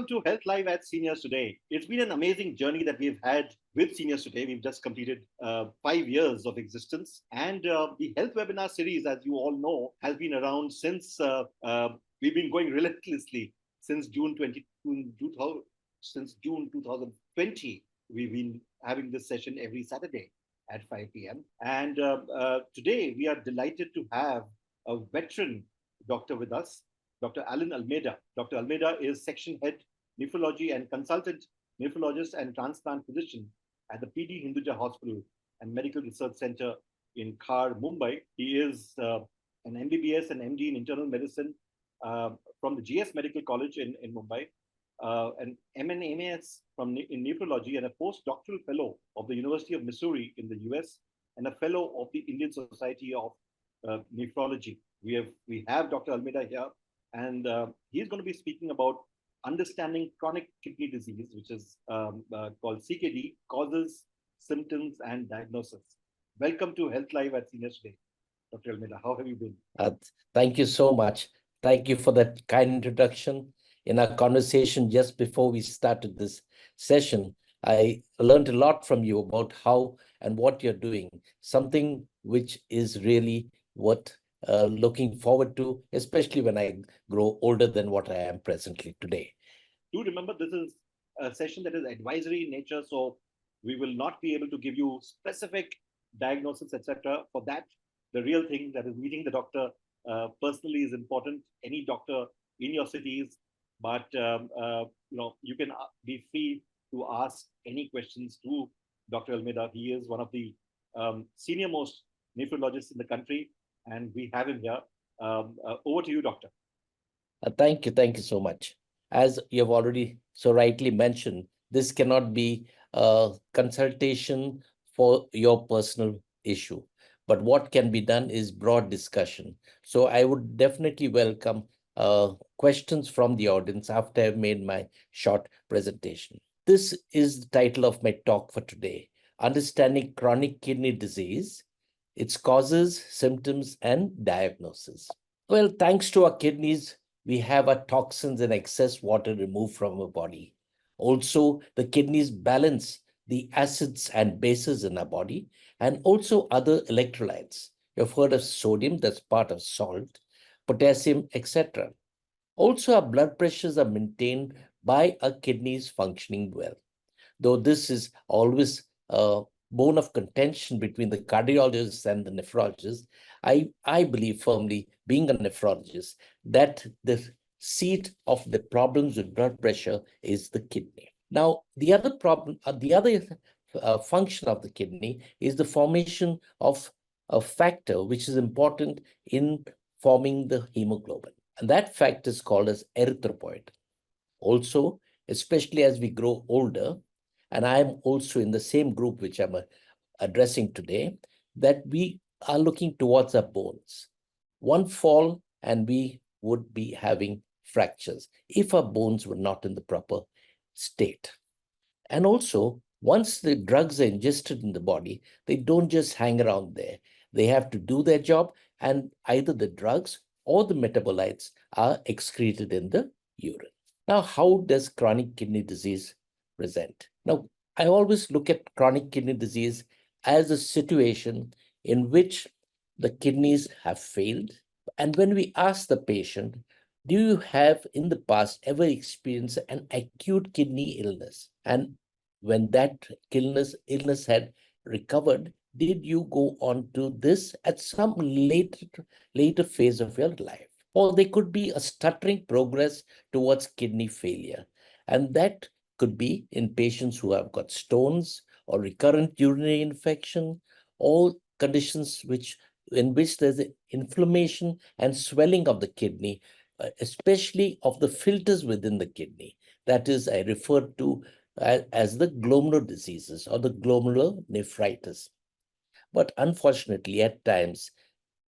Welcome to Health Live at Seniors Today. It's been an amazing journey that we've had with Seniors Today. We've just completed 5 years of existence. And the health webinar series, as you all know, has been around since we've been going relentlessly since June 2020. We've been having this session every Saturday at 5 p.m. And today we are delighted to have a veteran doctor with us, Dr. Alan Almeida. Dr. Almeida is section head nephrology and consultant nephrologist and transplant physician at the PD Hinduja Hospital and Medical Research Center in Khar, Mumbai. He is an MBBS and MD in internal medicine from the GS Medical College in Mumbai, an MNAMS in nephrology, and a postdoctoral fellow of the University of Missouri in the US, and a fellow of the Indian Society of Nephrology. We have Dr. Almeida here, and he's going to be speaking about understanding chronic kidney disease, which is called CKD, causes, symptoms, and diagnosis. Welcome to Health Live at Seniors Today. Dr. Almeida, how have you been? Thank you so much. Thank you for that kind introduction. In our conversation just before we started this session, I learned a lot from you about how and what you're doing, something which is really what looking forward to, especially when I grow older than what I am presently today. Do remember, this is a session that is advisory in nature, so we will not be able to give you specific diagnosis, etc. For that, the real thing, that is meeting the doctor personally, is important. Any doctor in your cities, but you can be free to ask any questions to Dr. Almeida. He is one of the senior most nephrologists in the country, and we have him here. Over to you, doctor. Thank you so much. As you have already so rightly mentioned, this cannot be a consultation for your personal issue, but what can be done is broad discussion. So I would definitely welcome questions from the audience after I've made my short presentation. This is the title of my talk for today: Understanding Chronic Kidney Disease, its causes, symptoms, and diagnosis. Well, thanks to our kidneys, we have our toxins and excess water removed from our body. Also, the kidneys balance the acids and bases in our body, and also other electrolytes. You've heard of sodium, that's part of salt, potassium, etc. Also, our blood pressures are maintained by our kidneys functioning well. Though this is always bone of contention between the cardiologist and the nephrologist, I believe firmly, being a nephrologist, that the seat of the problems with blood pressure is the kidney. Now, the other problem, the other function of the kidney is the formation of a factor which is important in forming the hemoglobin. And that factor is called as erythropoietin. Also, especially as we grow older, and I am also in the same group which I'm addressing today, that we are looking towards our bones. One fall and we would be having fractures if our bones were not in the proper state. And also, once the drugs are ingested in the body, they don't just hang around there. They have to do their job, and either the drugs or the metabolites are excreted in the urine. Now, how does chronic kidney disease present? Now, I always look at chronic kidney disease as a situation in which the kidneys have failed. And when we ask the patient, do you have in the past ever experienced an acute kidney illness? And when that illness had recovered, did you go on to this at some later phase of your life? Or there could be a stuttering progress towards kidney failure. And that could be in patients who have got stones or recurrent urinary infection, or conditions in which there's inflammation and swelling of the kidney, especially of the filters within the kidney. That is, I refer to as the glomerular diseases or the glomerulonephritis. But unfortunately, at times,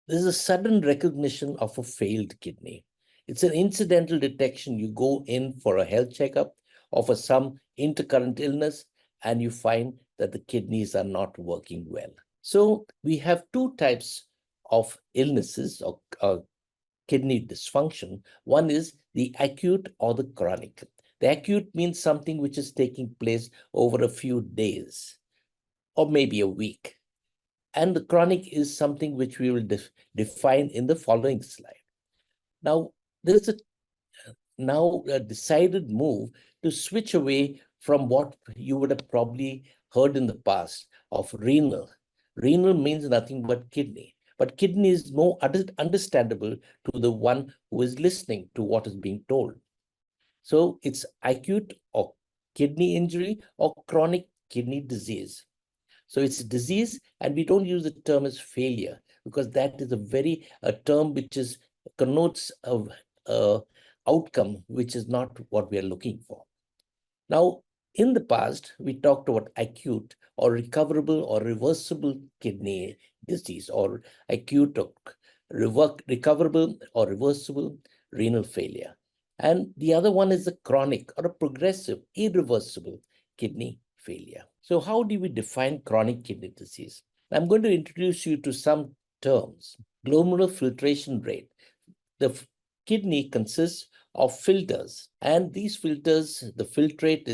there's a sudden recognition of a failed kidney. It's an incidental detection. You go in for a health checkup or for some intercurrent illness, and you find that the kidneys are not working well. So we have two types of illnesses or kidney dysfunction. One is the acute or the chronic. The acute means something which is taking place over a few days or maybe a week. And the chronic is something which we will define in the following slide. Now, there is a decided move to switch away from what you would have probably heard in the past of renal. Renal means nothing but kidney, but kidney is more understandable to the one who is listening to what is being told. So it's acute or kidney injury or chronic kidney disease. So it's a disease, and we don't use the term as failure because that is a term which connotes a outcome which is not what we are looking for. Now, in the past, we talked about acute or recoverable or reversible kidney disease, or acute or recoverable or reversible renal failure. And the other one is a chronic or a progressive, irreversible kidney failure. So how do we define chronic kidney disease? I'm going to introduce you to some terms. Glomerular filtration rate. The kidney consists of filters, and these filters, the filtrate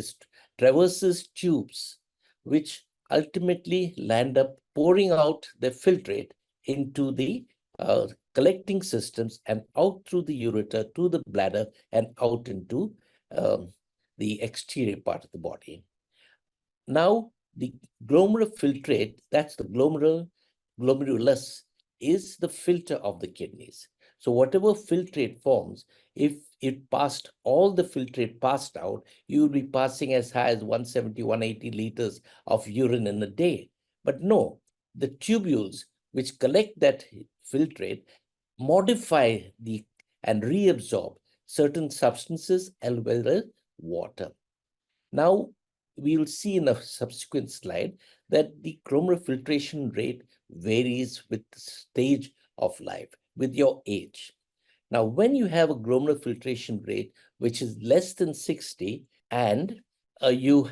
traverses tubes, which ultimately land up pouring out the filtrate into the collecting systems and out through the ureter to the bladder and out into the exterior part of the body. Now, the glomerular filtrate, that's the glomerulus, is the filter of the kidneys. So whatever filtrate forms, if all the filtrate passed out, you would be passing as high as 170, 180 liters of urine in a day. But no, the tubules which collect that filtrate modify and reabsorb certain substances as well as water. Now, we will see in a subsequent slide that the glomerular filtration rate varies with the stage of life, with your age. Now, when you have a glomerular filtration rate which is less than 60 and you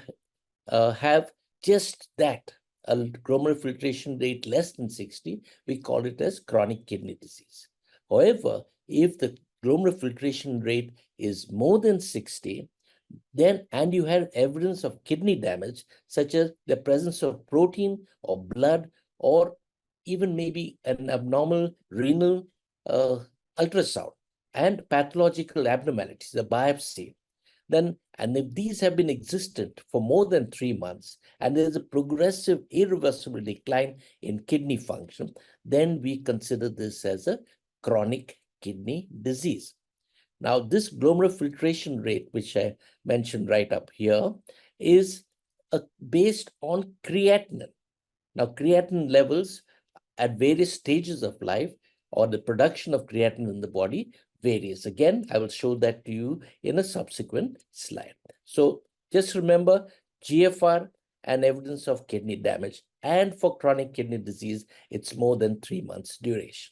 have just that, a glomerular filtration rate less than 60, we call it as chronic kidney disease. However, if the glomerular filtration rate is more than 60, then and you have evidence of kidney damage, such as the presence of protein or blood, or even maybe an abnormal renal ultrasound and pathological abnormalities, a biopsy, then, and if these have been existent for more than 3 months, and there is a progressive, irreversible decline in kidney function, then we consider this as a chronic kidney disease. Now, this glomerular filtration rate, which I mentioned right up here, is based on creatinine. Now, creatinine levels at various stages of life, or the production of creatinine in the body, varies. Again, I will show that to you in a subsequent slide. So just remember GFR and evidence of kidney damage. And for chronic kidney disease, it's more than 3 months duration.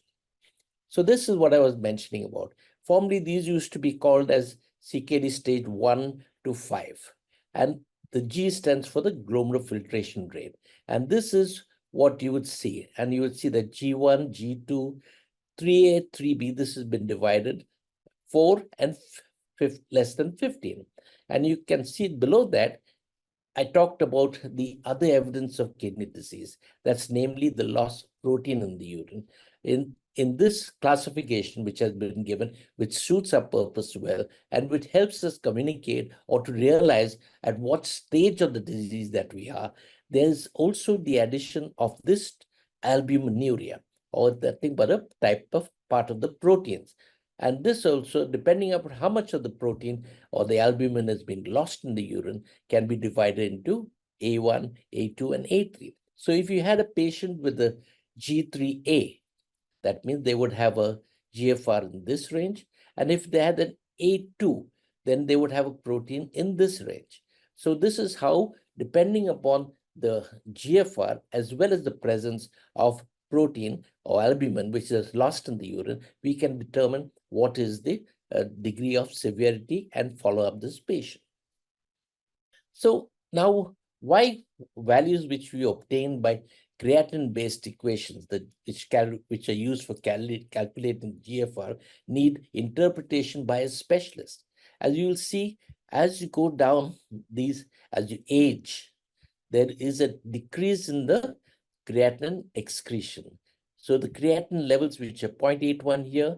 So this is what I was mentioning about. Formerly, these used to be called as CKD stage 1 to 5. And the G stands for the glomerular filtration rate. And this is what you would see. And you would see that G1, G2, 3A, 3B, this has been divided 4 and less than 15. And you can see below that, I talked about the other evidence of kidney disease. That's namely the loss of protein in the urine. In this classification, which has been given, which suits our purpose well, and which helps us communicate or to realize at what stage of the disease that we are, there's also the addition of this albuminuria, or nothing but a type of part of the proteins. And this also, depending upon how much of the protein or the albumin has been lost in the urine, can be divided into A1, A2, and A3. So if you had a patient with a G3A, that means they would have a GFR in this range. And if they had an A2, then they would have a protein in this range. So this is how, depending upon the GFR, as well as the presence of protein or albumin, which is lost in the urine, we can determine what is the degree of severity and follow up this patient. So now, why values which we obtain by creatinine-based equations which are used for calculating GFR need interpretation by a specialist? As you will see, As you go down as you age, there is a decrease in the creatinine excretion. So the creatinine levels, which are 0.81 here,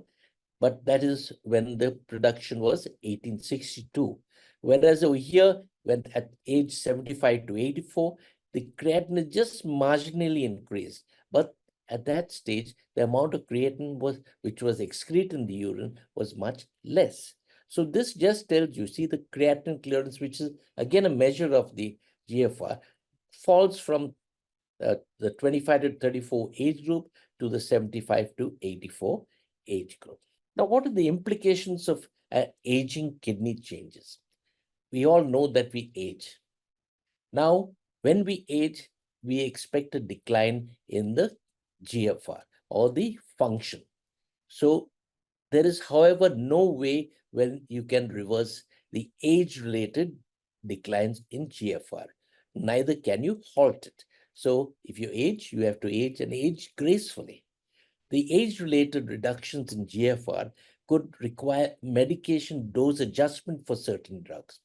but that is when the production was 1862. Whereas over here, when at age 75 to 84, the creatinine just marginally increased. But at that stage, the amount of creatinine which was excreted in the urine was much less. So this just tells you, see the creatinine clearance, which is again a measure of the GFR, falls from the 25 to 34 age group to the 75 to 84 age group. Now, what are the implications of aging kidney changes? We all know that we age. Now, when we age, we expect a decline in the GFR or the function. So there is, however, no way when you can reverse the age-related declines in GFR. Neither can you halt it. So if you age, you have to age and age gracefully. The age-related reductions in GFR could require medication dose adjustment for certain drugs.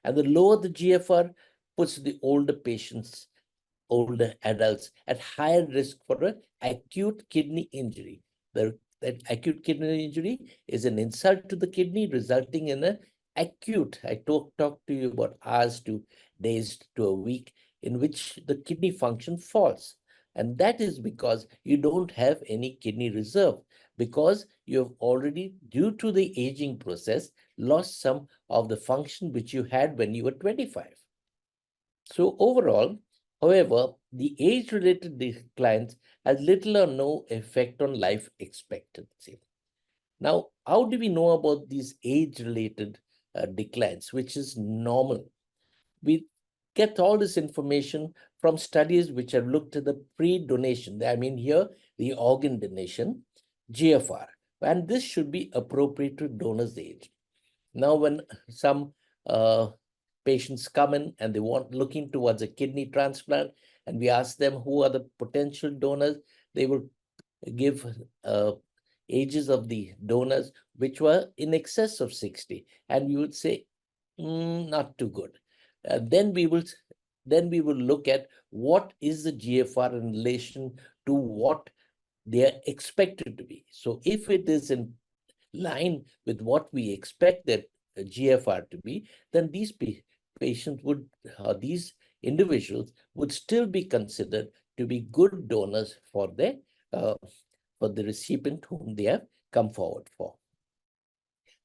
And the lower the GFR puts the older adults at higher risk for an acute kidney injury. That acute kidney injury is an insult to the kidney, resulting in an acute, I talked to you about hours to days to a week, in which the kidney function falls. And that is because you don't have any kidney reserve, because you have already, due to the aging process, lost some of the function which you had when you were 25. So overall, however, the age-related declines has little or no effect on life expectancy. Now, how do we know about these age-related declines, which is normal? We get all this information from studies which have looked at the pre-donation, I mean here, the organ donation, GFR, and this should be appropriate to donor's age. Now, when some patients come in and they want looking towards a kidney transplant, and we ask them who are the potential donors, they will give ages of the donors which were in excess of 60, and we would say not too good. Then we will look at what is the GFR in relation to what they are expected to be. So if it is in line with what we expect that GFR to be, then these patients would, these individuals would still be considered to be good donors for the recipient whom they have come forward for.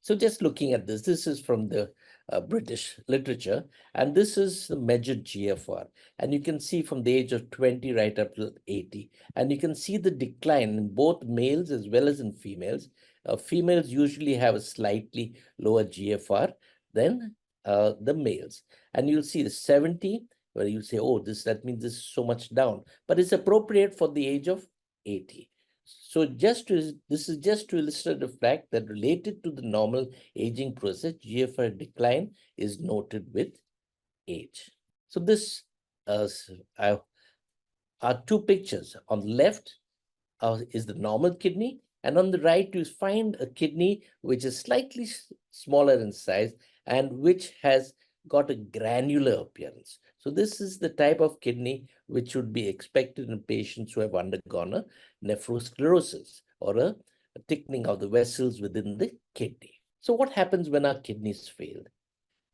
So just looking at this is from the British literature, and this is the measured GFR. And you can see from the age of 20 right up to 80. And you can see the decline in both males as well as in females. Females usually have a slightly lower GFR than the males. And you'll see the 70, where you say, oh, that means this is so much down. But it's appropriate for the age of 80. So this is just to illustrate the fact that related to the normal aging process, GFR decline is noted with age. So this are two pictures. On the left is the normal kidney, and on the right you find a kidney which is slightly smaller in size and which has got a granular appearance. So this is the type of kidney which should be expected in patients who have undergone a nephrosclerosis or a thickening of the vessels within the kidney. So what happens when our kidneys fail?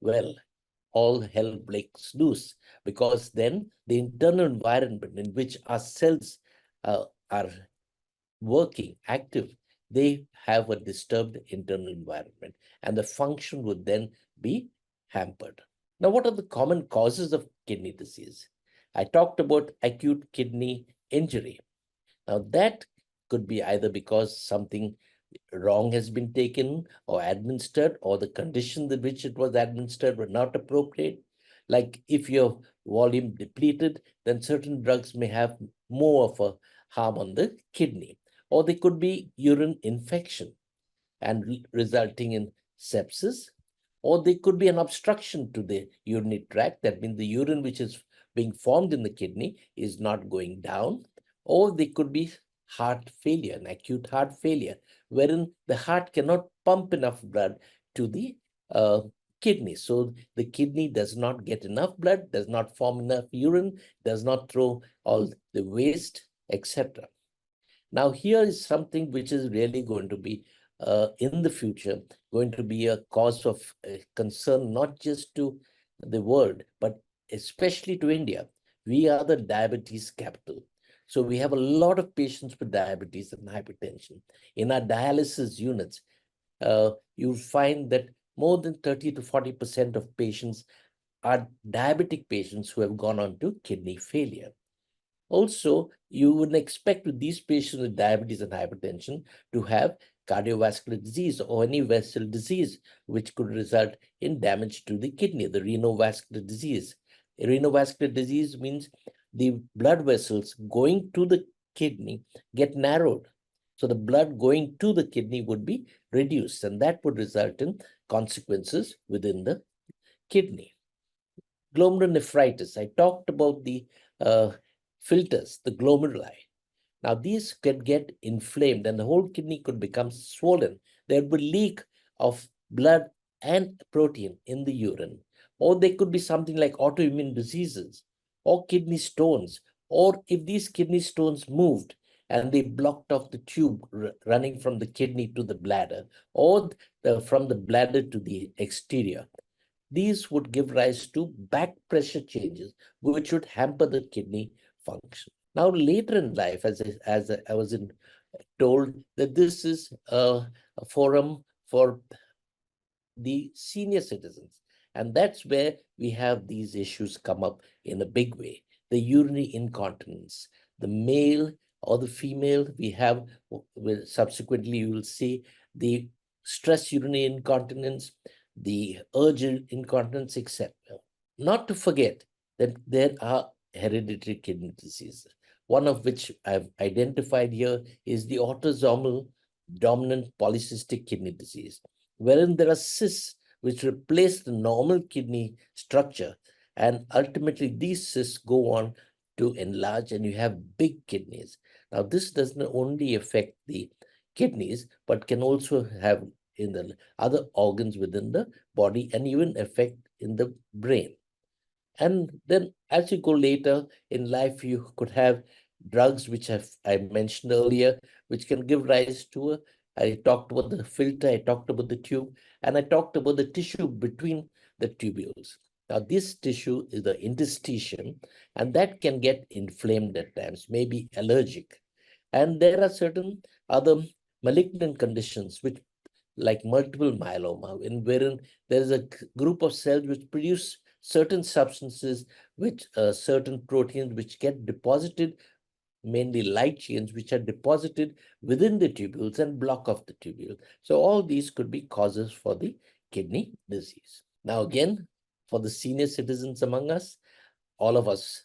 Well, all hell breaks loose, because then the internal environment in which our cells are working, active, they have a disturbed internal environment, and the function would then be hampered. Now, what are the common causes of kidney disease? I talked about acute kidney injury. Now, that could be either because something wrong has been taken or administered, or the conditions in which it was administered were not appropriate. Like if your volume depleted, then certain drugs may have more of a harm on the kidney. Or they could be urine infection and resulting in sepsis, or they could be an obstruction to the urinary tract. That means the urine which is being formed in the kidney is not going down. Or they could be heart failure, an acute heart failure, wherein the heart cannot pump enough blood to the kidney. So the kidney does not get enough blood, does not form enough urine, does not throw all the waste, etc. Now, here is something which is really going to be in the future, going to be a cause of concern, not just to the world, but especially to India. We are the diabetes capital. So we have a lot of patients with diabetes and hypertension. In our dialysis units, you'll find that more than 30 to 40% of patients are diabetic patients who have gone on to kidney failure. Also, you would expect with these patients with diabetes and hypertension to have cardiovascular disease or any vessel disease, which could result in damage to the kidney, the renovascular disease. Renovascular disease means the blood vessels going to the kidney get narrowed. So the blood going to the kidney would be reduced, and that would result in consequences within the kidney. Glomerulonephritis, I talked about the filters, the glomeruli. Now, these could get inflamed and the whole kidney could become swollen. There would be leak of blood and protein in the urine. Or there could be something like autoimmune diseases or kidney stones. Or if these kidney stones moved and they blocked off the tube running from the kidney to the bladder or from the bladder to the exterior, these would give rise to back pressure changes, which would hamper the kidney function. Now, later in life, as I was told that this is a forum for the senior citizens, and that's where we have these issues come up in a big way. The urinary incontinence, the male or the female, we have, subsequently you will see the stress urinary incontinence, the urge incontinence, etc. Not to forget that there are hereditary kidney diseases, one of which I've identified here is the autosomal dominant polycystic kidney disease, wherein there are cysts which replace the normal kidney structure, and ultimately these cysts go on to enlarge and you have big kidneys. Now, this doesn't only affect the kidneys, but can also have in the other organs within the body and even affect in the brain. And then as you go later in life, you could have drugs which I mentioned earlier, which can give rise to I talked about the filter, I talked about the tube, and I talked about the tissue between the tubules. Now, this tissue is the interstitium, and that can get inflamed at times, maybe allergic. And there are certain other malignant conditions which like multiple myeloma, wherein there is a group of cells which produce certain substances, which certain proteins which get deposited, mainly light chains, which are deposited within the tubules and block off the tubule. So all these could be causes for the kidney disease. Now, again, for the senior citizens among us, all of us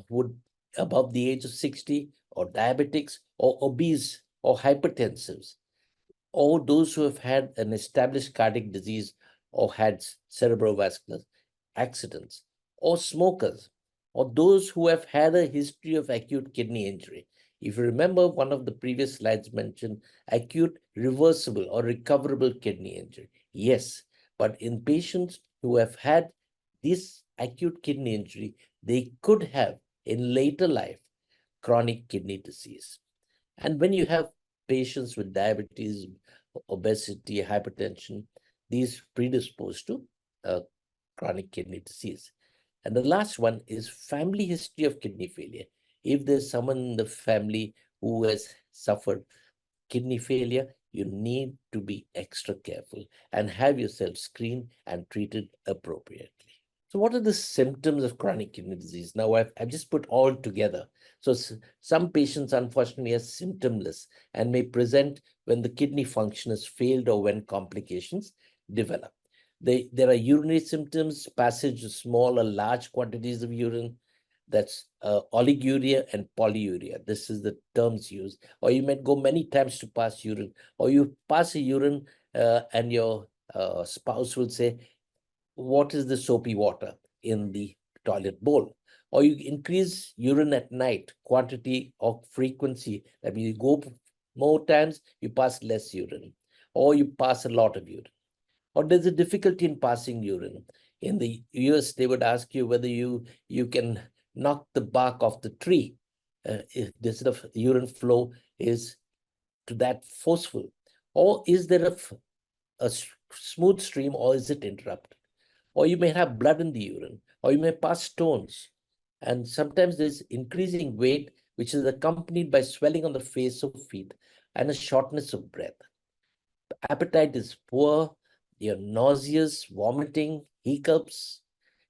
would above the age of 60 or diabetics or obese or hypertensives, or those who have had an established cardiac disease or had cerebrovascular accidents, or smokers, or those who have had a history of acute kidney injury. If you remember, one of the previous slides mentioned acute reversible or recoverable kidney injury. Yes, but in patients who have had this acute kidney injury, they could have in later life chronic kidney disease. And when you have patients with diabetes, obesity, hypertension, these predispose to chronic kidney disease. And the last one is family history of kidney failure. If there's someone in the family who has suffered kidney failure, you need to be extra careful and have yourself screened and treated appropriately. So what are the symptoms of chronic kidney disease? Now, I've just put all together. So some patients, unfortunately, are symptomless and may present when the kidney function has failed or when complications develop. There are urinary symptoms, passage of small or large quantities of urine. That's oliguria and polyuria. This is the terms used. Or you might go many times to pass urine, or you pass a urine and your spouse will say, what is the soapy water in the toilet bowl? Or you increase urine at night, quantity or frequency. That means you go more times, you pass less urine, or you pass a lot of urine. or there's a difficulty in passing urine. In the US, they would ask you whether you can knock the bark off the tree. If this sort of urine flow is to that forceful, or is there a smooth stream, or is it interrupted? Or you may have blood in the urine, or you may pass stones. And sometimes there's increasing weight, which is accompanied by swelling on the face or feet and a shortness of breath. Appetite is poor, you're nauseous, vomiting, hiccups,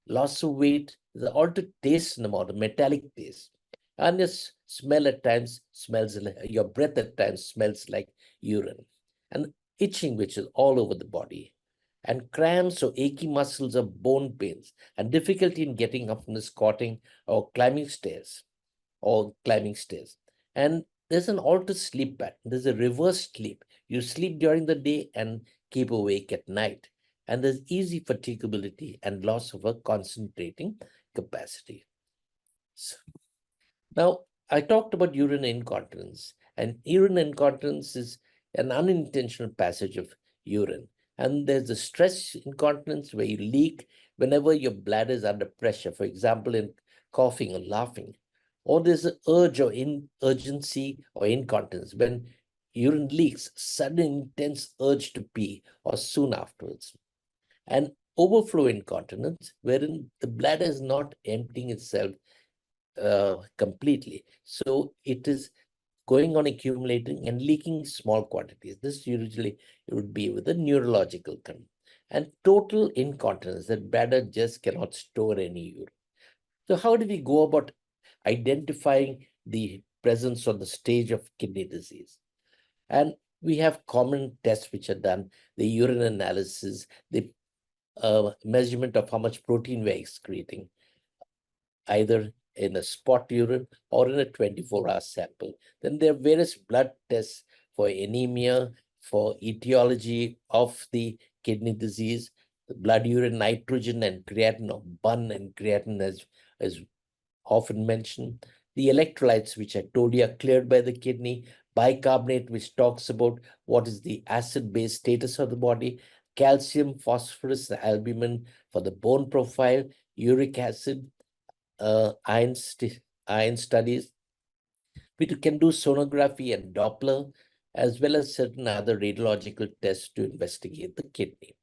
loss of weight, the altered taste in the mouth, a metallic taste. And your smell at times smells like, your breath at times smells like urine. And itching, which is all over the body. And cramps or achy muscles or bone pains, and difficulty in getting up from the squatting or climbing stairs. And there's an altered sleep pattern. There's a reverse sleep. You sleep during the day and keep awake at night. And there's easy fatigability and loss of a concentrating capacity. So, now, I talked about urine incontinence, and urine incontinence is an unintentional passage of urine. And there's a stress incontinence where you leak whenever your bladder is under pressure, for example, in coughing or laughing. Or there's an urge or urgency or incontinence when urine leaks, sudden intense urge to pee or soon afterwards. And overflow incontinence, wherein the bladder is not emptying itself completely. So it is going on accumulating and leaking small quantities. This usually would be with a neurological condition. And total incontinence, that bladder just cannot store any urine. So how do we go about identifying the presence or the stage of kidney disease? And we have common tests which are done, the urine analysis, the measurement of how much protein we're excreting, either in a spot urine or in a 24-hour sample. Then there are various blood tests for anemia, for etiology of the kidney disease, the blood urine nitrogen and creatinine, or BUN and creatinine as often mentioned, the electrolytes, which I told you are cleared by the kidney, bicarbonate, which talks about what is the acid-base status of the body, calcium, phosphorus, albumin for the bone profile, uric acid, iron studies. We can do sonography and Doppler, as well as certain other radiological tests to investigate the kidney.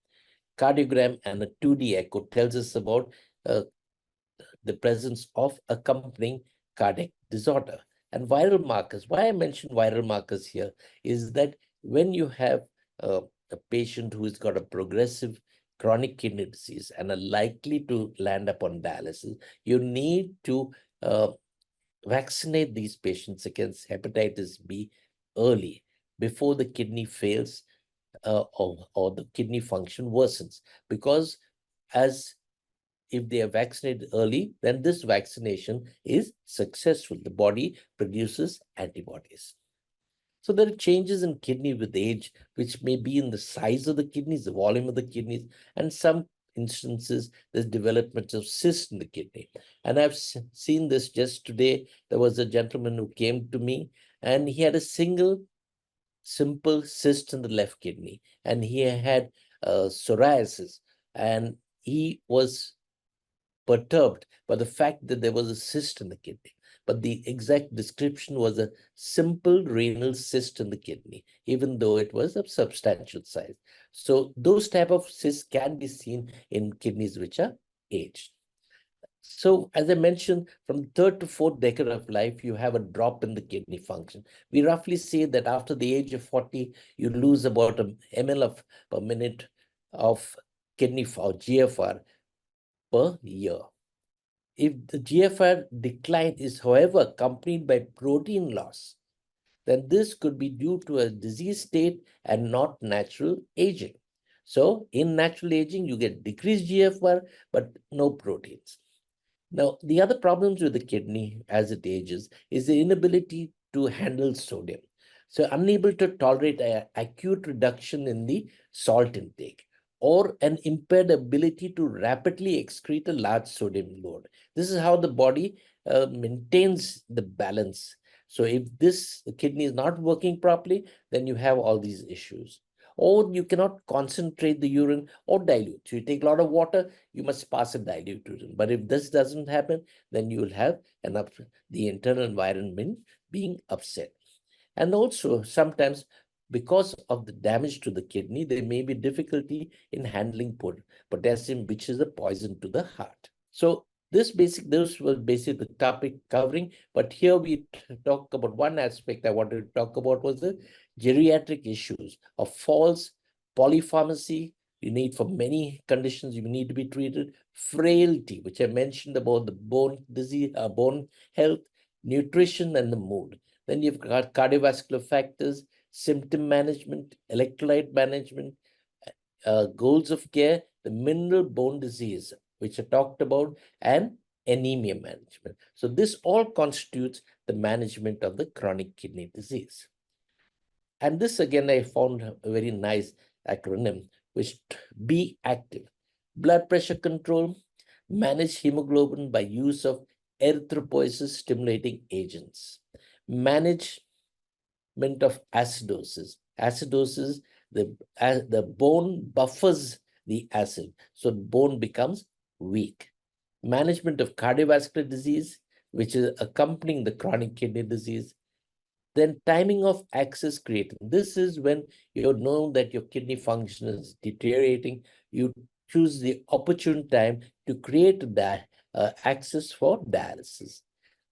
Cardiogram and a 2D echo tells us about the presence of accompanying cardiac disorder. And viral markers, why I mentioned viral markers here is that when you have a patient who has got a progressive chronic kidney disease and are likely to land up on dialysis, you need to vaccinate these patients against hepatitis B early, before the kidney fails or the kidney function worsens. Because as if they are vaccinated early, then this vaccination is successful. The body produces antibodies. So there are changes in kidney with age, which may be in the size of the kidneys, the volume of the kidneys, and some instances, there's development of cysts in the kidney. And I've seen this just today. There was a gentleman who came to me, and he had a simple cyst in the left kidney, and he had psoriasis, and he was perturbed by the fact that there was a cyst in the kidney. But the exact description was a simple renal cyst in the kidney, even though it was of substantial size. So those type of cysts can be seen in kidneys which are aged. So as I mentioned, from the third to fourth decade of life, you have a drop in the kidney function. We roughly say that after the age of 40, you lose about a ml per minute of kidney or GFR per year. If the GFR decline is, however, accompanied by protein loss, then this could be due to a disease state and not natural aging. So in natural aging, you get decreased GFR, but no proteins. Now, the other problems with the kidney as it ages is the inability to handle sodium. So unable to tolerate an acute reduction in the salt intake, or an impaired ability to rapidly excrete a large sodium load. This is how the body maintains the balance. So if this kidney is not working properly, then you have all these issues. or you cannot concentrate the urine or dilute. So you take a lot of water, you must pass a dilute urine. But if this doesn't happen, then you will have the internal environment being upset. And also sometimes because of the damage to the kidney, there may be difficulty in handling potassium, which is a poison to the heart. So this was basically the topic covering, but here we talk about one aspect I wanted to talk about was the geriatric issues of falls, polypharmacy. You need for many conditions, you need to be treated. Frailty, which I mentioned about the bone disease, bone health, nutrition, and the mood. Then you've got cardiovascular factors, symptom management, electrolyte management, goals of care, the mineral bone disease, which I talked about, and anemia management. So this all constitutes the management of the chronic kidney disease. And this again, I found a very nice acronym, which be active. Blood pressure control, manage hemoglobin by use of erythropoiesis stimulating agents. Management of acidosis. Acidosis, the bone buffers the acid, so bone becomes weak. Management of cardiovascular disease, which is accompanying the chronic kidney disease. Then timing of access creating. This is when you know that your kidney function is deteriorating. You choose the opportune time to create that access for dialysis.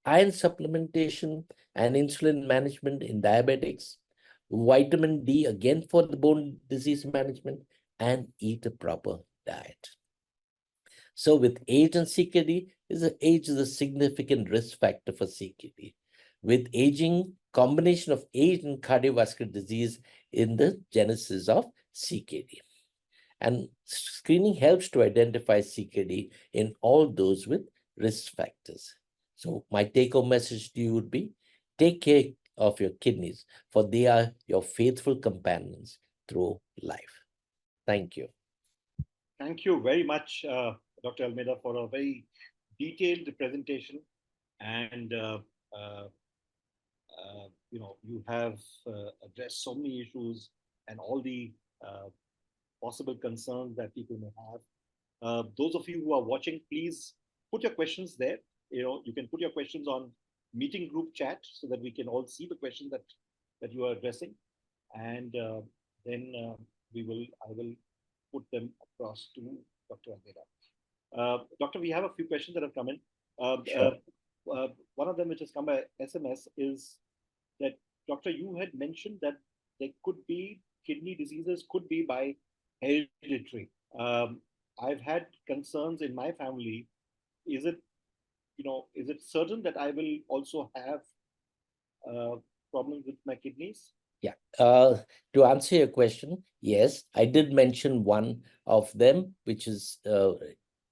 Iron supplementation and insulin management in diabetics. Vitamin D again for the bone disease management, and eat a proper diet. So with age and CKD, age is a significant risk factor for CKD. With aging, combination of age and cardiovascular disease in the genesis of CKD. And screening helps to identify CKD in all those with risk factors. So my take-home message to you would be, take care of your kidneys, for they are your faithful companions through life. Thank you. Thank you very much, Dr. Almeida, for a very detailed presentation. And you have addressed so many issues and all the possible concerns that people may have. Those of you who are watching, please put your questions there. You can put your questions on meeting group chat so that we can all see the questions that you are addressing, and then I will put them across to Dr. Almeida. Doctor, we have a few questions that have come in. Sure. One of them, which has come by SMS, is that, Doctor, you had mentioned that there could be kidney diseases could be by hereditary. I've had concerns in my family. Is it certain that I will also have problems with my kidneys? Yeah. To answer your question, yes, I did mention one of them, which is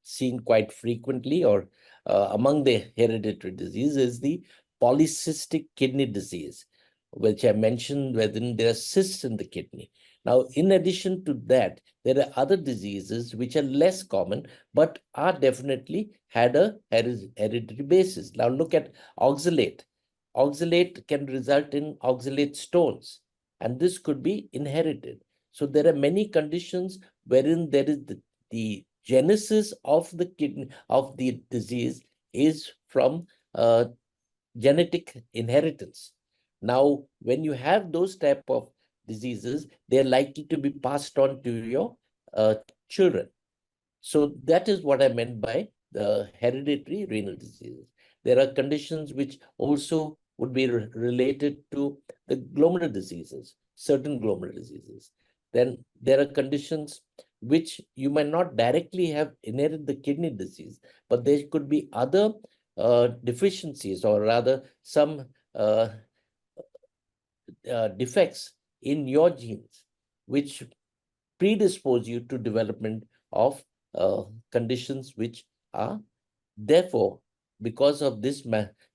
seen quite frequently or among the hereditary disease is the polycystic kidney disease, which I mentioned wherein there are cysts in the kidney. Now, in addition to that, there are other diseases which are less common, but are definitely had a hereditary basis. Now, look at oxalate. Oxalate can result in oxalate stones, and this could be inherited. So there are many conditions wherein there is the genesis of the kidney of the disease is from genetic inheritance. Now, when you have those type of diseases, they're likely to be passed on to your children. So that is what I meant by the hereditary renal diseases. There are conditions which also would be related to the glomerular diseases, certain glomerular diseases. Then there are conditions which you might not directly have inherited the kidney disease, but there could be other deficiencies, or rather some defects in your genes, which predispose you to development of conditions which are therefore, because of this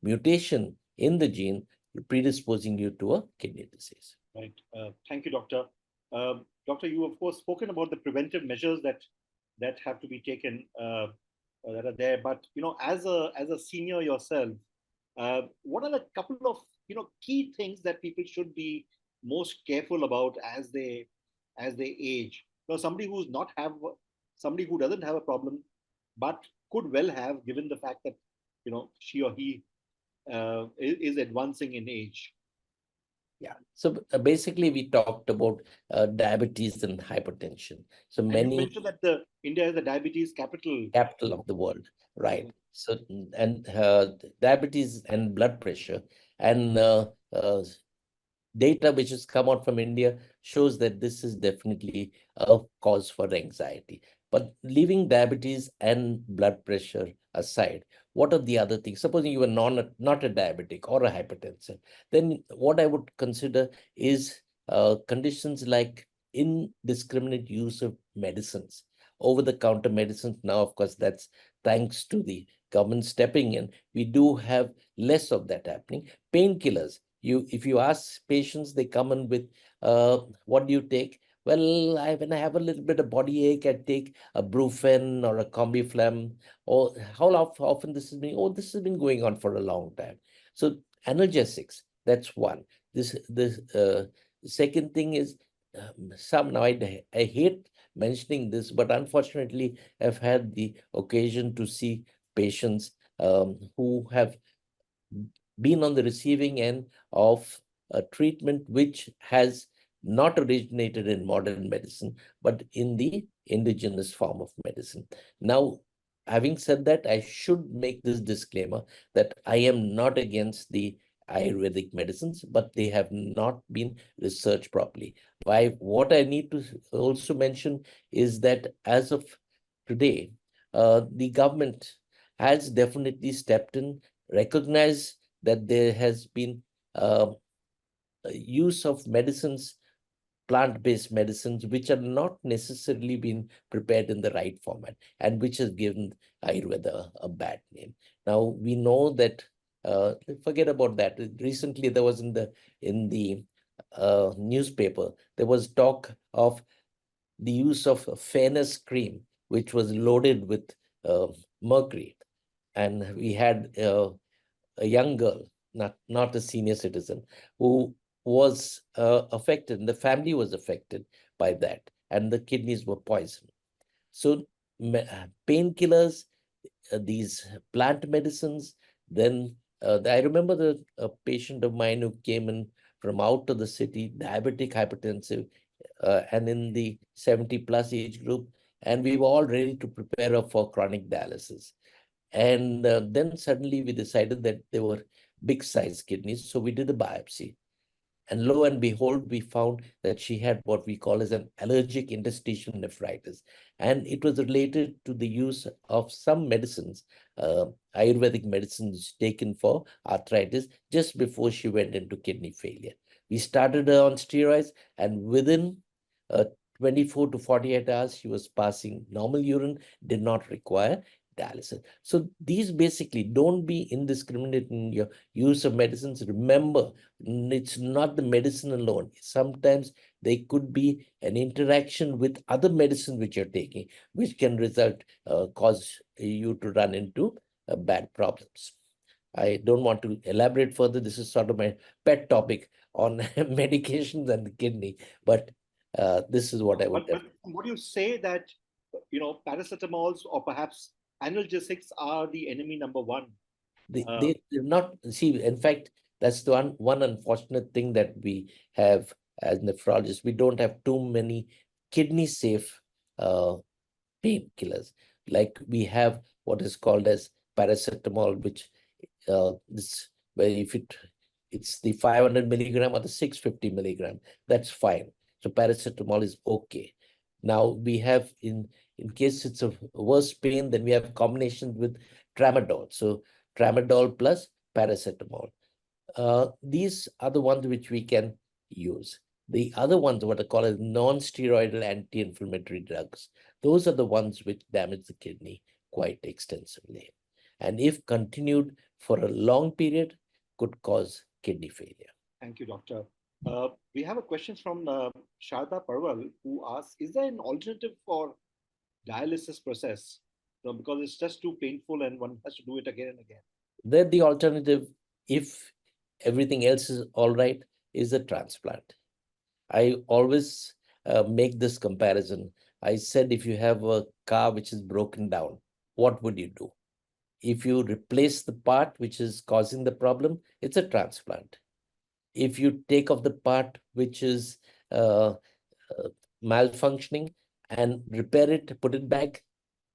mutation in the gene, predisposing you to a kidney disease. Right. Thank you, Doctor. Doctor, you of course spoken about the preventive measures that have to be taken that are there. But as a senior yourself, what are the couple of key things that people should be most careful about as they as they age. So somebody who doesn't have a problem, but could well have, given the fact that she or he is advancing in age. Yeah. So basically, we talked about diabetes and hypertension. So And you many mentioned that the India is the diabetes capital. capital of the world, right? Mhm. So and diabetes and blood pressure and data which has come out from India shows that this is definitely a cause for anxiety. But leaving diabetes and blood pressure aside, what are the other things? Supposing you are not a diabetic or a hypertensive, then what I would consider is conditions like indiscriminate use of medicines, over-the-counter medicines. Now, of course, that's thanks to the government stepping in. We do have less of that happening. Painkillers, if you ask patients, they come in with what do you take? Well, when I have a little bit of body ache, I take a Brufen or a Combiflam. Or how often this has been? Oh, this has been going on for a long time. So analgesics, that's one. This second thing is some. Now I hate mentioning this, but unfortunately, I've had the occasion to see patients who have been on the receiving end of a treatment which has not originated in modern medicine, but in the indigenous form of medicine. Now, having said that, I should make this disclaimer that I am not against the Ayurvedic medicines, but they have not been researched properly. What I need to also mention is that as of today, the government has definitely stepped in, recognized that there has been use of medicines, plant-based medicines, which are not necessarily being prepared in the right format, and which has given Ayurveda a bad name. Now we know that. Forget about that. Recently, there was in the newspaper, there was talk of the use of fairness cream, which was loaded with uh, mercury, and we had a young girl, not a senior citizen, who was affected, and the family was affected by that, and the kidneys were poisoned. So painkillers, these plant medicines, then I remember a patient of mine who came in from out of the city, diabetic, hypertensive, and in the 70 plus age group, and we were all ready to prepare her for chronic dialysis. And then suddenly we decided that they were big size kidneys. So we did a biopsy. And lo and behold, we found that she had what we call as an allergic interstitial nephritis. And it was related to the use of some medicines, uh, Ayurvedic medicines taken for arthritis just before she went into kidney failure. We started her on steroids, and within uh, 24 to 48 hours, she was passing normal urine, did not require dialysis. So these basically, don't be indiscriminate in your use of medicines. Remember, it's not the medicine alone. Sometimes they could be an interaction with other medicine which you're taking, which can cause you to run into bad problems. I don't want to elaborate further. This is sort of my pet topic on medications and the kidney, but this is what I would But would you say that paracetamols or perhaps analgesics are the enemy number one? Uh, they're not, see, in fact, that's the one unfortunate thing that we have as nephrologists. We don't have too many kidney safe uh, painkillers. Like we have what is called as paracetamol, which this where if it's the 500 milligram or the 650 milligram, that's fine. So paracetamol is okay. Now we have in case it's a worse pain, then we have combinations with tramadol. So tramadol plus paracetamol. These are the ones which we can use. The other ones, what I call as non-steroidal anti-inflammatory drugs, those are the ones which damage the kidney quite extensively. And if continued for a long period, could cause kidney failure. Thank you, Doctor. We have a question from Sharda Parwal who asks, is there an alternative for dialysis process? Because it's just too painful and one has to do it again and again. Then the alternative, if everything else is all right, is a transplant. I always make this comparison. I said, if you have a car which is broken down, what would you do? If you replace the part which is causing the problem, it's a transplant. If you take off the part which is uh, malfunctioning and repair it, put it back,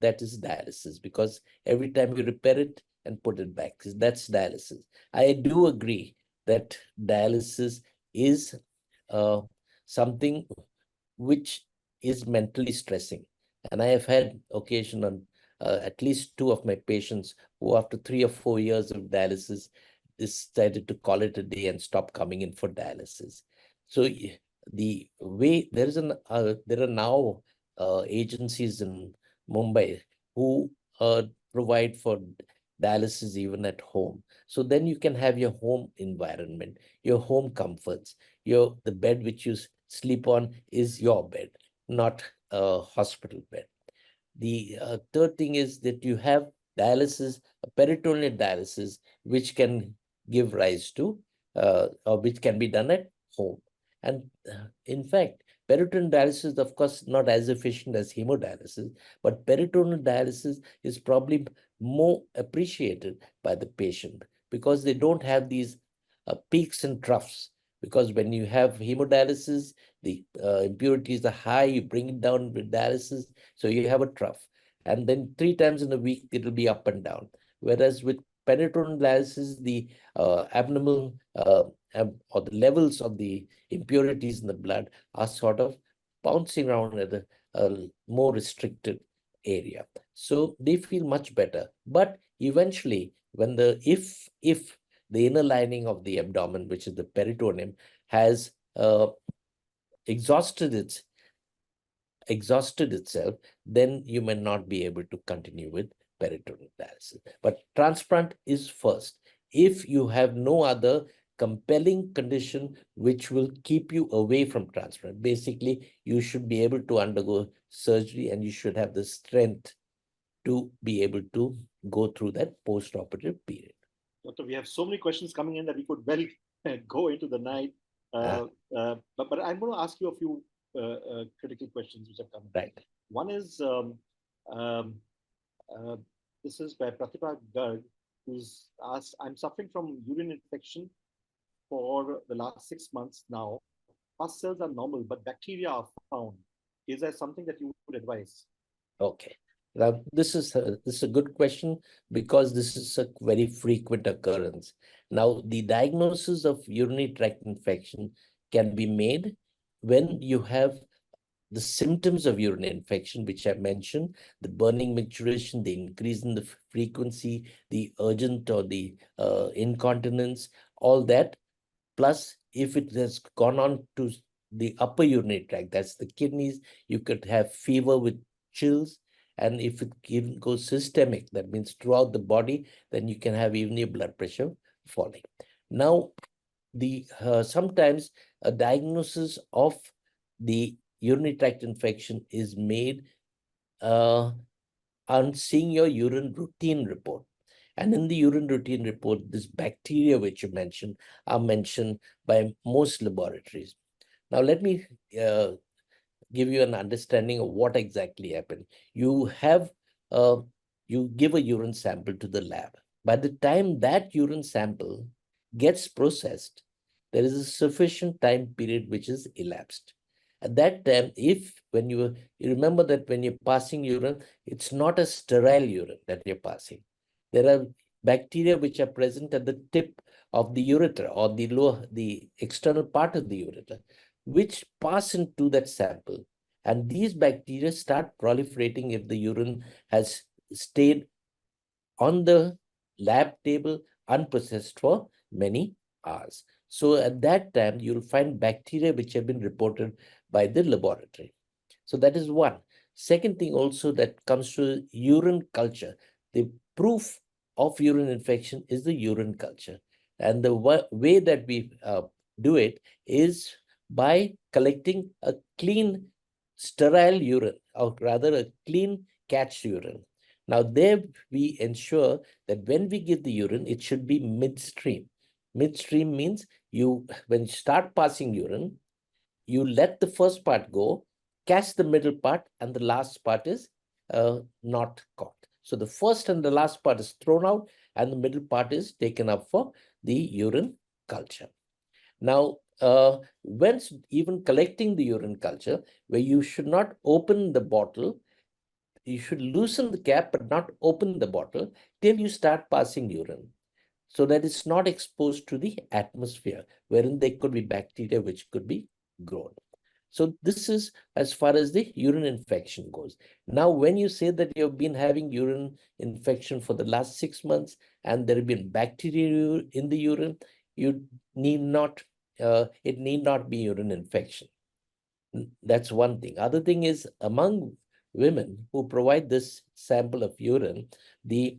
that is dialysis, because every time you repair it and put it back, that's dialysis. I do agree that dialysis is uh, something which is mentally stressing. And I have had occasion on at least two of my patients who, after 3 or 4 years of dialysis, decided to call it a day and stop coming in for dialysis. So the way there are now agencies in Mumbai who provide for dialysis even at home. So then you can have your home environment, your home comforts, the bed which you sleep on is your bed, not a hospital bed. The third thing is that you have dialysis, a peritoneal dialysis, which can give rise to, or which can be done at home. And in fact, peritoneal dialysis, of course, not as efficient as hemodialysis, but peritoneal dialysis is probably more appreciated by the patient because they don't have these peaks and troughs. Because when you have hemodialysis, the impurities are high, you bring it down with dialysis, so you have a trough. And then 3 times in a week, it will be up and down. Whereas with peritoneal dialysis, the abnormal or the levels of the impurities in the blood are sort of bouncing around at a more restricted area. So they feel much better. But eventually, when if the inner lining of the abdomen, which is the peritoneum, has exhausted itself, then you may not be able to continue with peritoneal dialysis. But transplant is first. If you have no other compelling condition which will keep you away from transplant, basically, you should be able to undergo surgery and you should have the strength to be able to go through that post-operative period. Doctor, we have so many questions coming in that we could well go into the night. But I'm going to ask you a few critical questions which have come in. Right. One is um, uh, this is by Pratibha Garg, who's asked, I'm suffering from urine infection for the last 6 months now. Pus cells are normal, but bacteria are found. Is there something that you would advise? Okay. Now, this is a good question because this is a very frequent occurrence. Now, the diagnosis of urinary tract infection can be made when you have the symptoms of urinary infection, which I mentioned, the burning micturition, the increase in the frequency, the urgent or the incontinence, all that. Plus, if it has gone on to the upper urinary tract, that's the kidneys, you could have fever with chills. And if it even goes systemic, that means throughout the body, then you can have even your blood pressure falling. Now, sometimes a diagnosis of the urinary tract infection is made on seeing your urine routine report. And in the urine routine report, this bacteria which you mentioned are mentioned by most laboratories. Now, let me give you an understanding of what exactly happened. You give a urine sample to the lab. By the time that urine sample gets processed, there is a sufficient time period which is elapsed. At that time, when you remember that when you're passing urine, it's not a sterile urine that you're passing. There are bacteria which are present at the tip of the urethra or the external part of the urethra, which pass into that sample. And these bacteria start proliferating if the urine has stayed on the lab table unprocessed for many hours. So at that time, you'll find bacteria which have been reported by the laboratory. So that is one. Second thing also that comes to urine culture. The proof of urine infection is the urine culture. And the way that we do it is by collecting a clean, sterile urine, or rather a clean catch urine. Now, there we ensure that when we give the urine, it should be midstream. Midstream means when you start passing urine, you let the first part go, catch the middle part, and the last part is not caught. So the first and the last part is thrown out, and the middle part is taken up for the urine culture. Now, when even collecting the urine culture, where you should not open the bottle, you should loosen the cap but not open the bottle till you start passing urine, so that it's not exposed to the atmosphere, wherein there could be bacteria which could be grown. So this is as far as the urine infection goes. Now, when you say that you've been having urine infection for the last 6 months and there have been bacteria in the urine, you need not, it need not be urine infection. That's one thing. Other thing is, among women who provide this sample of urine, there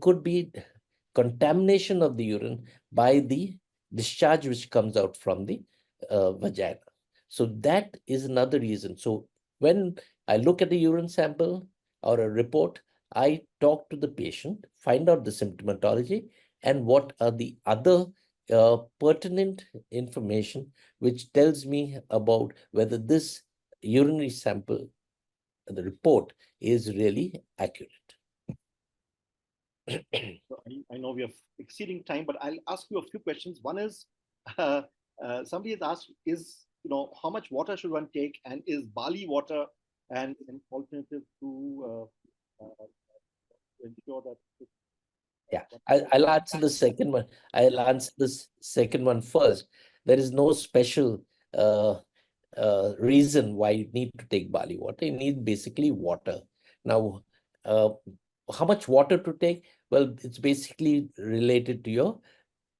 could be contamination of the urine by the discharge which comes out from the vagina. So that is another reason. So when I look at the urine sample or a report, I talk to the patient, find out the symptomatology and what are the other pertinent information which tells me about whether this urinary sample, the report, is really accurate. So I know we are exceeding time, but I'll ask you a few questions. One is, somebody has asked, how much water should one take, and is barley water an alternative to ensure that? Yeah, I'll answer the second one. I'll answer this second one first. There is no special reason why you need to take barley water. You need basically water. Now, how much water to take? Well, it's basically related to your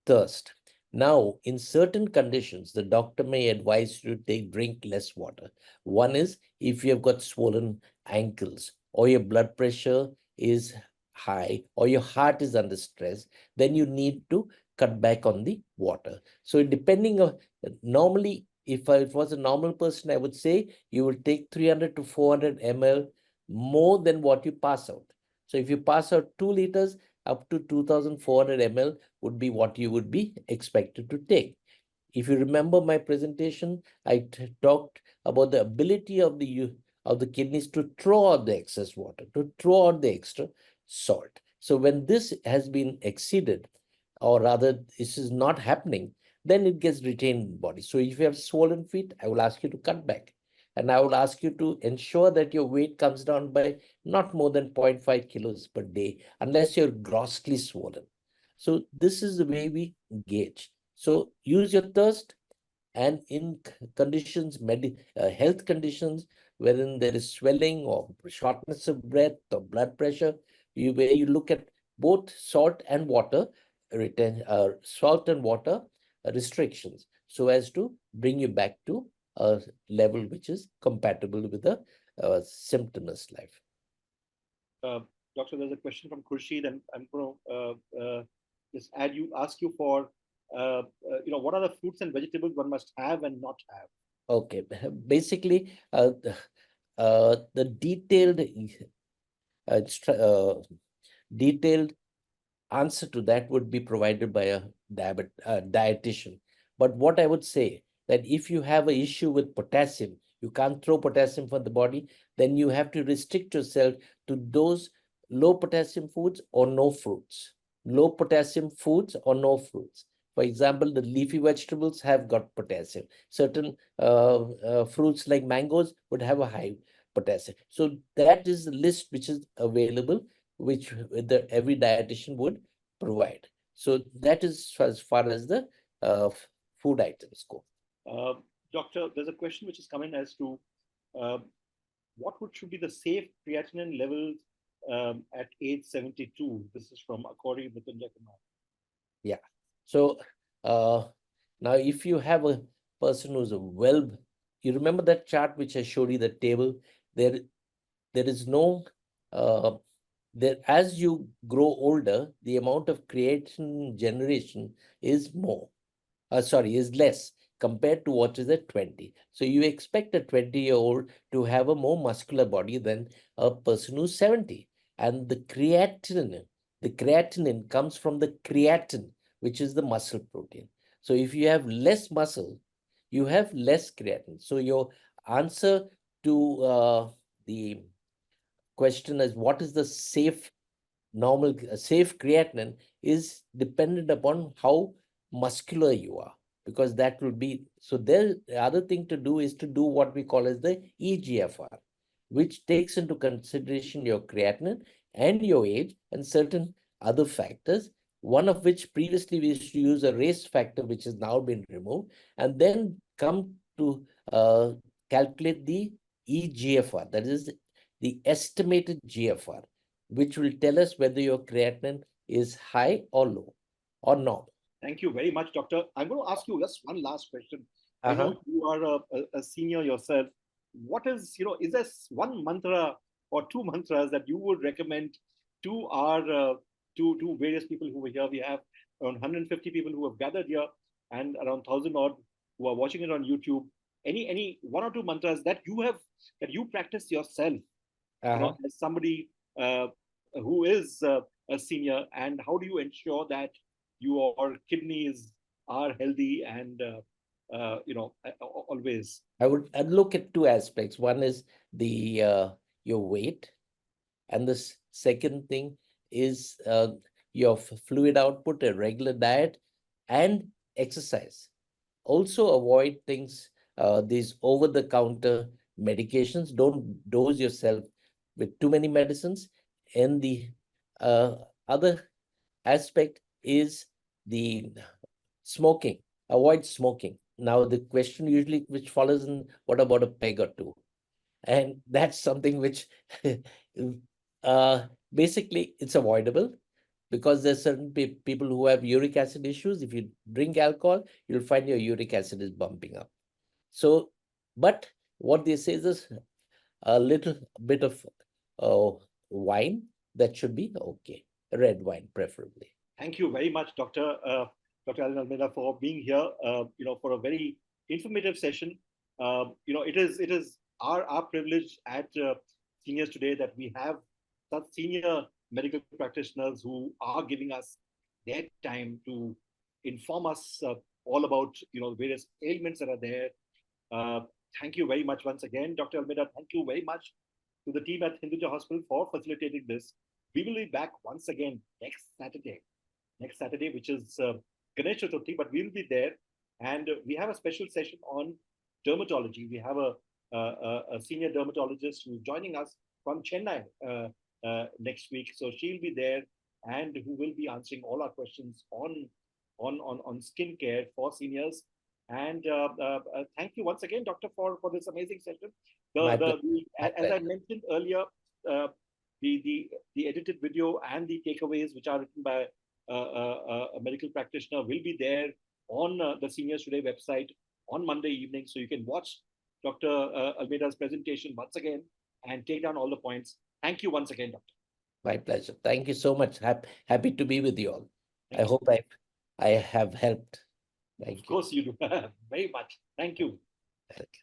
thirst. Now, in certain conditions, the doctor may advise you to drink less water. One is if you have got swollen ankles or your blood pressure is high or your heart is under stress, then you need to cut back on the water. So depending on, normally, if I was a normal person, I would say you will take 300 to 400 ml more than what you pass out. So if you pass out 2 liters, up to 2400 ml would be what you would be expected to take. If you remember my presentation, I talked about the ability of the kidneys to throw out the excess water, to throw out the extra salt. So when this has been exceeded, or rather this is not happening, then it gets retained in the body. So if you have swollen feet, I will ask you to cut back. And I will ask you to ensure that your weight comes down by not more than 0.5 kilos per day, unless you're grossly swollen. So this is the way we gauge. So use your thirst, and in conditions, health conditions, wherein there is swelling or shortness of breath or blood pressure, where you look at both salt and water restrictions, so as to bring you back to a level which is compatible with a symptomless life. Doctor, there's a question from Khurshid, and I'm going to just ask you for, what are the fruits and vegetables one must have and not have? Okay, basically, the detailed answer to that would be provided by a dietitian. But what I would say, that if you have an issue with potassium, you can't throw potassium from the body, then you have to restrict yourself to those low potassium foods or no fruits. Low potassium foods or no fruits. For example, the leafy vegetables have got potassium. Certain fruits like mangoes would have a high potassium. So that is the list which is available, which every dietitian would provide. So that is as far as the food items go. Doctor, there's a question which is coming as to should be the safe creatinine levels at age 72. This is from Akori Mrityunjay Kumar. Yeah. So now if you have a person who's you remember that chart which I showed you, the table, there is no as you grow older, the amount of creatinine generation is less compared to what is at 20. So you expect a 20-year-old to have a more muscular body than a person who's 70. And the creatinine comes from the creatine, which is the muscle protein. So if you have less muscle, you have less creatinine. So your answer to the question is what is the safe safe creatinine is dependent upon how muscular you are, because that will be, so there the other thing to do is to do what we call as the EGFR, which takes into consideration your creatinine and your age and certain other factors, one of which previously we used to use a race factor, which has now been removed, and then come to calculate the EGFR, that is the estimated GFR, which will tell us whether your creatinine is high or low or normal. Thank you very much, Doctor. I'm going to ask you just one last question. I Uh-huh. know you are a senior yourself. What is, is there one mantra or two mantras that you would recommend to our to various people who are here? We have around 150 people who have gathered here, and around 1,000 odd who are watching it on YouTube. Any one or two mantras that you practice yourself, Uh-huh. as somebody who is a senior, and how do you ensure that your kidneys are healthy and always? I'd look at two aspects. One is the your weight, and the second thing is your fluid output, a regular diet, and exercise. Also avoid things, these over-the-counter medications. Don't dose yourself with too many medicines. And the other aspect is the smoking. Avoid smoking. Now, the question usually which follows in, what about a peg or two? And that's something which basically it's avoidable, because there's certain people who have uric acid issues. If you drink alcohol, you'll find your uric acid is bumping up. So, but what they say is a little bit of wine, that should be okay. Red wine, preferably. Thank you very much, Dr. Alan Almeida, for being here. For a very informative session. It is our privilege at Seniors Today that we have such senior medical practitioners who are giving us their time to inform us all about various ailments that are there. Uh, Thank you very much once again, Dr. Almeida. Thank you very much to the team at Hinduja Hospital for facilitating this. We will be back once again next Saturday, which is Ganesh Chaturthi, but we'll be there. And we have a special session on dermatology. We have a senior dermatologist who's joining us from Chennai next week. So she'll be there and who will be answering all our questions on skincare for seniors. And thank you once again, Doctor, for this amazing session. As I mentioned earlier, the edited video and the takeaways, which are written by a medical practitioner, will be there on the Seniors Today website on Monday evening. So you can watch Dr. Almeida's presentation once again and take down all the points. Thank you once again, Doctor. My pleasure. Thank you so much. Happy to be with you all. I hope I have helped. Thank you. Of course you do. Very much. Thank you. Thank you.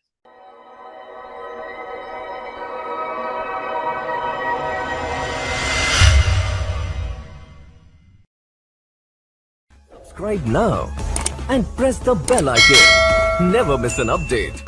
Subscribe now and press the bell icon. Never miss an update.